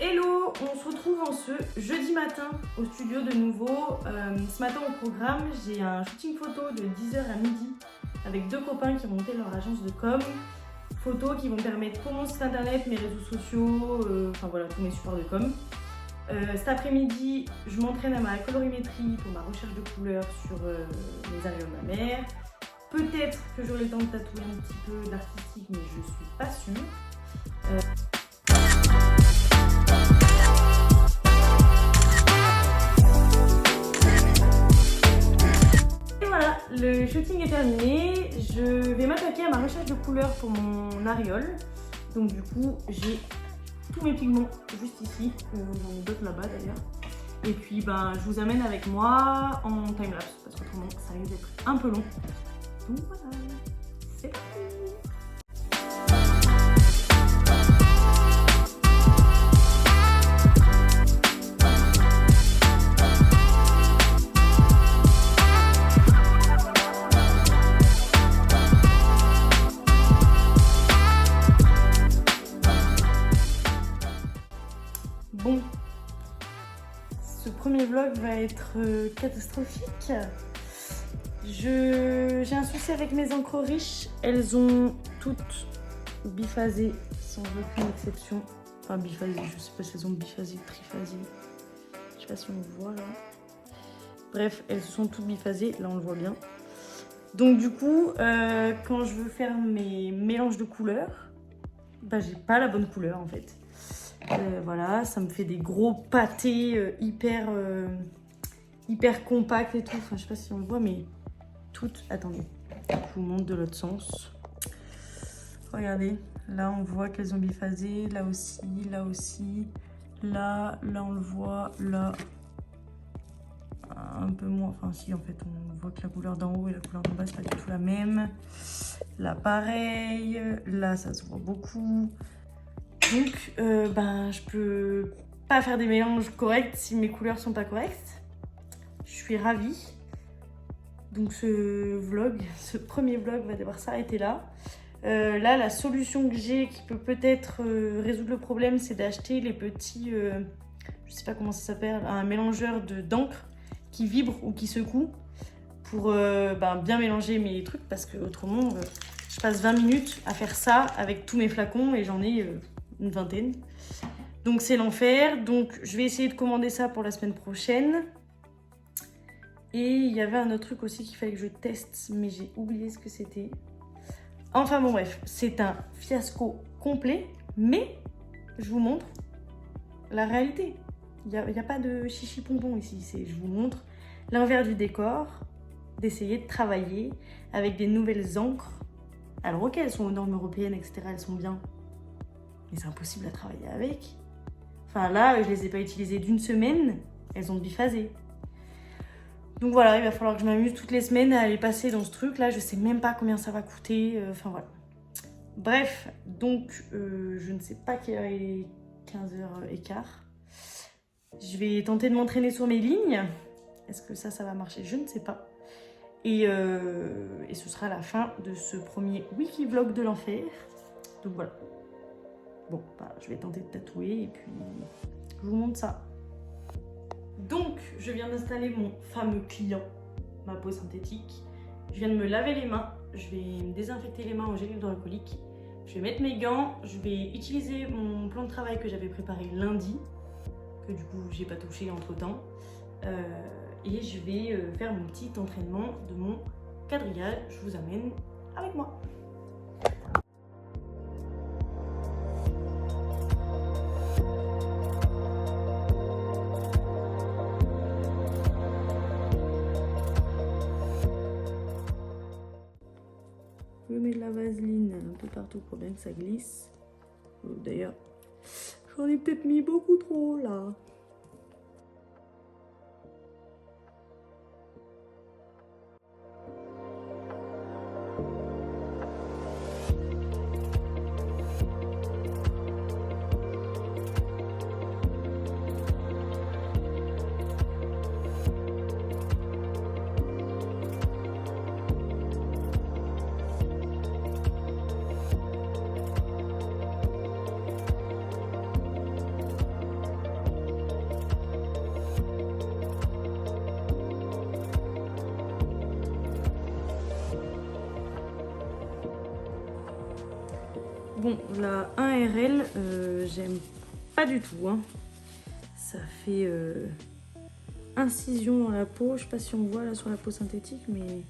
Hello, on se retrouve en ce jeudi matin au studio de nouveau. Ce matin au programme, j'ai un shooting photo de 10h à midi avec deux copains qui vont monter leur agence de com. Photos qui vont permettre pour mon site internet, mes réseaux sociaux, enfin voilà, tous mes supports de com. Cet après-midi, je m'entraîne à ma colorimétrie pour ma recherche de couleurs sur les aréoles mammaires. Peut-être que j'aurai le temps de tatouer un petit peu d'artistique, mais je suis pas sûre. Le shooting est terminé, je vais m'attaquer à ma recherche de couleurs pour mon aréole. Donc du coup, j'ai tous mes pigments juste ici, j'en ai d'autres là-bas d'ailleurs. Et puis je vous amène avec moi en timelapse parce qu'autrement ça risque d'être un peu long. Donc voilà, c'est parti. Bon, ce premier vlog va être catastrophique. J'ai un souci avec mes encres riches. Elles ont toutes biphasé sans aucune exception. Enfin biphasé, je sais pas si elles ont biphasé, triphasé. Je sais pas si on voit là. Bref, elles sont toutes biphasées, là on le voit bien. Donc du coup, quand je veux faire mes mélanges de couleurs, j'ai pas la bonne couleur en fait. Voilà, ça me fait des gros pâtés hyper compacts et tout. Enfin, je sais pas si on le voit, mais toutes. Attendez, je vous montre de l'autre sens. Regardez, là on voit qu'elles ont biphasé, là aussi, là aussi. Là on le voit, là un peu moins. Enfin, si en fait, on voit que la couleur d'en haut et la couleur d'en bas c'est pas du tout la même. Là pareil, là ça se voit beaucoup. Donc, je peux pas faire des mélanges corrects si mes couleurs sont pas correctes. Je suis ravie. Donc ce premier vlog va devoir s'arrêter là. Là, la solution que j'ai qui peut peut-être résoudre le problème, c'est d'acheter les petits, je sais pas comment ça s'appelle, un mélangeur d'encre qui vibre ou qui secoue pour bien mélanger mes trucs parce que autrement, je passe 20 minutes à faire ça avec tous mes flacons et j'en ai une vingtaine. Donc c'est l'enfer. Donc je vais essayer de commander ça pour la semaine prochaine. Et il y avait un autre truc aussi qu'il fallait que je teste, mais j'ai oublié ce que c'était. Enfin bon bref, c'est un fiasco complet, mais je vous montre la réalité. Il n'y a pas de chichi pompon ici, je vous montre l'envers du décor, d'essayer de travailler avec des nouvelles encres. Alors ok, elles sont aux normes européennes, etc., elles sont bien. Mais c'est impossible à travailler avec. Enfin là, je les ai pas utilisées d'une semaine, elles ont biphasé. Donc voilà, il va falloir que je m'amuse toutes les semaines à aller passer dans ce truc là, je sais même pas combien ça va coûter, enfin voilà. Bref, donc je ne sais pas quelle heure il est, 15h15. Je vais tenter de m'entraîner sur mes lignes. Est-ce que ça va marcher? Je ne sais pas. Et ce sera la fin de ce premier wiki vlog de l'enfer. Donc voilà. Bon, je vais tenter de tatouer et puis je vous montre ça. Donc, je viens d'installer mon fameux client, ma peau synthétique. Je viens de me laver les mains. Je vais me désinfecter les mains au gel hydroalcoolique. Je vais mettre mes gants. Je vais utiliser mon plan de travail que j'avais préparé lundi, que du coup, j'ai pas touché entre temps. Et je vais faire mon petit entraînement de mon quadrillage. Je vous amène avec moi. Je mets de la vaseline un peu partout pour bien que ça glisse. D'ailleurs, j'en ai peut-être mis beaucoup trop là. Bon, la 1RL, j'aime pas du tout. Hein. Ça fait incision dans la peau. Je sais pas si on voit là sur la peau synthétique, mais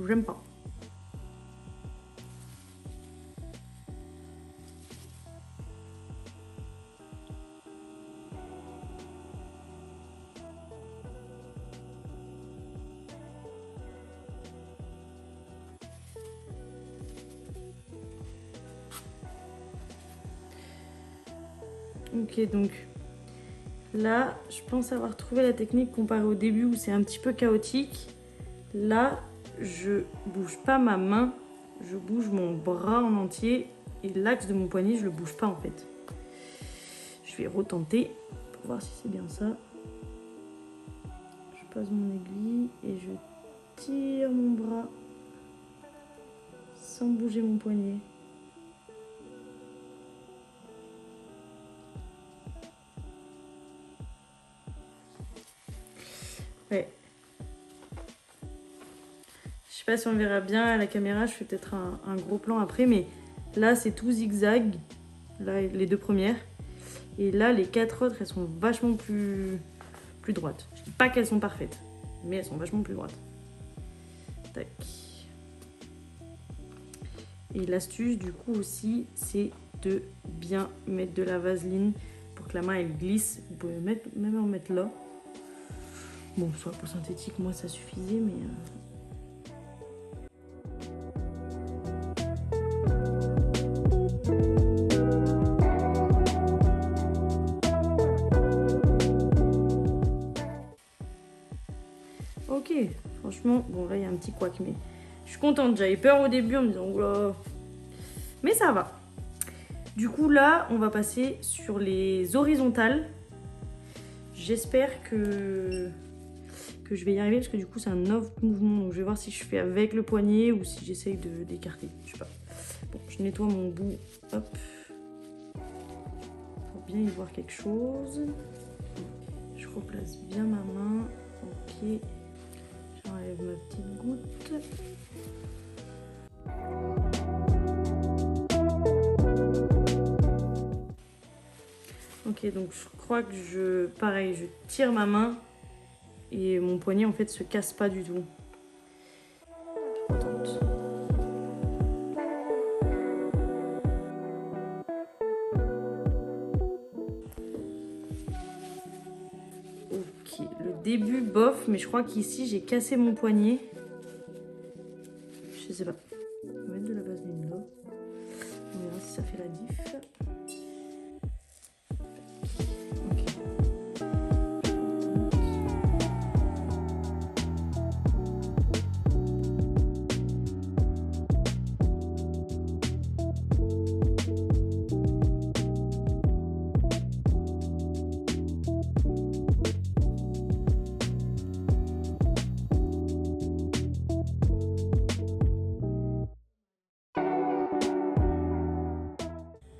j'aime pas. Ok, donc là, je pense avoir trouvé la technique comparée au début où c'est un petit peu chaotique. Là, je bouge pas ma main, je bouge mon bras en entier et l'axe de mon poignet, je le bouge pas en fait. Je vais retenter pour voir si c'est bien ça. Je passe mon aiguille et je tire mon bras sans bouger mon poignet. Ouais. Je sais pas si on verra bien à la caméra, je fais peut-être un gros plan après, mais là c'est tout zigzag, là les deux premières, et là les quatre autres elles sont vachement plus droites. Je dis pas qu'elles sont parfaites, mais elles sont vachement plus droites. Tac. Et l'astuce du coup aussi, c'est de bien mettre de la vaseline pour que la main elle glisse. Vous pouvez même en mettre là. Bon, sur la peau synthétique, moi ça suffisait, mais... Ok, franchement, bon là il y a un petit couac, mais je suis contente. J'avais peur au début en me disant, oula, mais ça va. Du coup là, on va passer sur les horizontales. J'espère que je vais y arriver parce que du coup c'est un autre mouvement. Donc je vais voir si je fais avec le poignet ou si j'essaye d'écarter. Je sais pas. Bon, je nettoie mon bout. Hop. Pour bien y voir quelque chose. Je replace bien ma main. Ok. J'enlève ma petite goutte. Ok, donc je crois que pareil, je tire ma main et mon poignet en fait se casse pas du tout. Ok, le début bof, mais je crois qu'ici j'ai cassé mon poignet. Je sais pas. On va mettre de la vaseline là. On verra si ça fait la diff.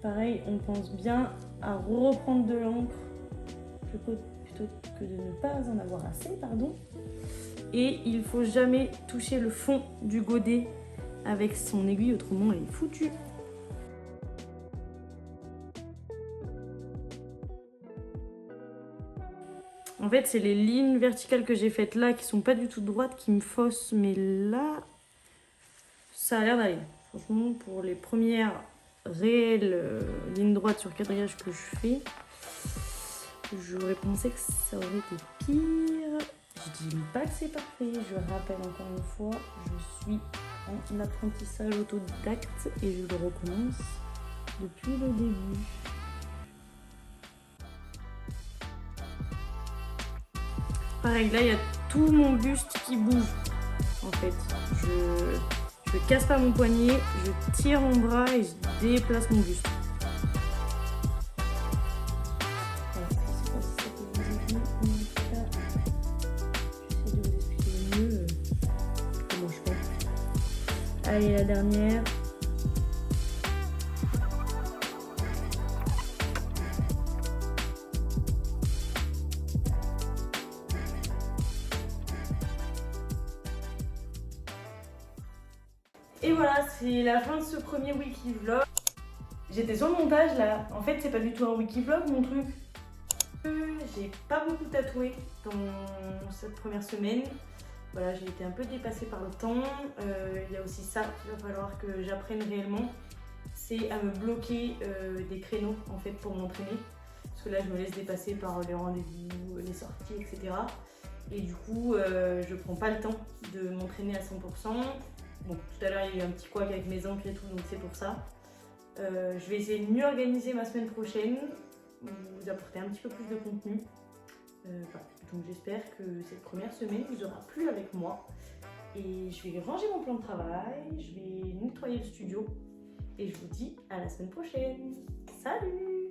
Pareil, on pense bien à reprendre de l'encre plutôt que de ne pas en avoir assez, pardon. Et il faut jamais toucher le fond du godet avec son aiguille, autrement elle est foutue. En fait, c'est les lignes verticales que j'ai faites là qui sont pas du tout droites qui me faussent, mais là, ça a l'air d'aller. Franchement, pour les premières réelles lignes droites sur quadrillage que je fais, j'aurais pensé que ça aurait été pire. Je dis pas que c'est parfait, je rappelle encore une fois, je suis en apprentissage autodidacte et je le recommence depuis le début. Pareil, là il y a tout mon buste qui bouge en fait. Je casse pas mon poignet, je tire mon bras et je déplace mon buste. Voilà, je sais pas si ça peut vous aider, mais en tout cas, j'essaie de vous expliquer mieux comment je fais. Allez, la dernière. Et voilà, c'est la fin de ce premier wiki vlog. J'étais sur le montage là. En fait, c'est pas du tout un wiki vlog mon truc. J'ai pas beaucoup tatoué dans cette première semaine. Voilà, j'ai été un peu dépassée par le temps. Il y a aussi ça qu'il va falloir que j'apprenne réellement. C'est à me bloquer des créneaux en fait pour m'entraîner. Parce que là, je me laisse dépasser par les rendez-vous, les sorties, etc. Et du coup, je prends pas le temps de m'entraîner à 100%. Bon, tout à l'heure, il y a eu un petit couac avec mes ancles et tout, donc c'est pour ça. Je vais essayer de mieux organiser ma semaine prochaine, vous apporter un petit peu plus de contenu. Voilà. Donc j'espère que cette première semaine vous aura plu avec moi. Et je vais ranger mon plan de travail, je vais nettoyer le studio. Et je vous dis à la semaine prochaine. Salut!